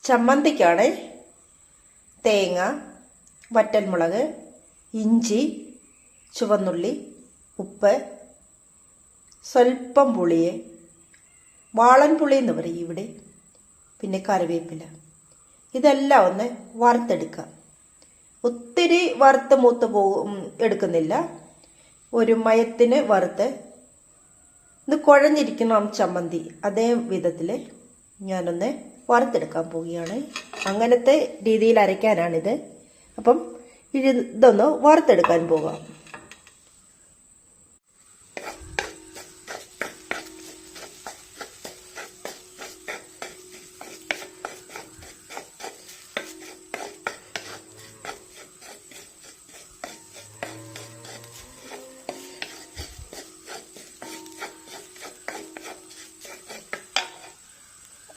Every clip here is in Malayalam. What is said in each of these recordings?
ചമ്മന്തിക്കാണ് തേങ്ങ, വറ്റൽമുളക്, ഇഞ്ചി, ചുവന്നുള്ളി, ഉപ്പ്, സ്വല്പം പുളിയെ, വാളൻപുളി എന്ന് പറയും ഇവിടെ, പിന്നെ കറിവേപ്പില. ഇതെല്ലാം ഒന്ന് വറുത്തെടുക്കാം. ഒത്തിരി വറുത്ത് മൂത്ത് എടുക്കുന്നില്ല, ഒരു മയത്തിന് വറുത്ത്. ഇത് കുഴഞ്ഞിരിക്കണം ചമ്മന്തി, അതേ വിധത്തിൽ ഞാനൊന്ന് വറുത്തെടുക്കാൻ പോവുകയാണ്. അങ്ങനത്തെ രീതിയിൽ അരയ്ക്കാനാണിത്. അപ്പം ഇതൊന്ന് വറുത്തെടുക്കാൻ പോകാം.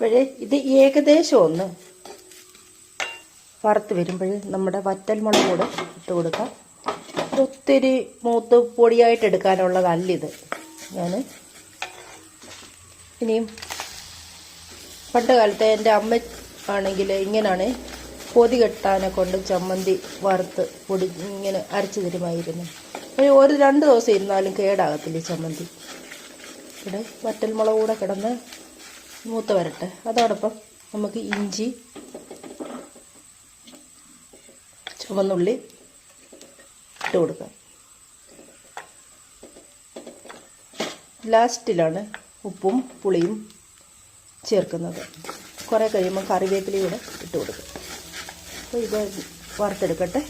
അപ്പോഴേ ഇത് ഏകദേശം ഒന്ന് വറുത്ത് വരുമ്പോൾ നമ്മുടെ വറ്റൽമുളക് കൂടെ ഇട്ട് കൊടുക്കാം. ഒത്തിരി മൂത്ത് പൊടിയായിട്ട് എടുക്കാനുള്ളതല്ല ഇത്. ഞാൻ ഇനിയും പണ്ട് കാലത്തെ എൻ്റെ അമ്മ ആണെങ്കിൽ ഇങ്ങനെയാണ് പൊതി കെട്ടാനെ കൊണ്ട് ചമ്മന്തി വറുത്ത് പൊടി ഇങ്ങനെ അരച്ച് തരുമായിരുന്നു. ഒരു 2 ദിവസം ഇരുന്നാലും കേടാകത്തില്ല ചമ്മന്തി. ഇവിടെ വറ്റൽമുളക് കൂടെ കിടന്ന് മൂത്ത് വരട്ടെ. അതോടൊപ്പം നമുക്ക് ഇഞ്ചി, ചുവന്നുള്ളി ഇട്ട് കൊടുക്കാം. ലാസ്റ്റിലാണ് ഉപ്പും പുളിയും ചേർക്കുന്നത്. കുറേ കഴിയുമ്പോൾ കറിവേപ്പിലയും കൂടെ ഇട്ട് കൊടുക്കുക. അപ്പോൾ ഇത് വറുത്തെടുക്കട്ടെ.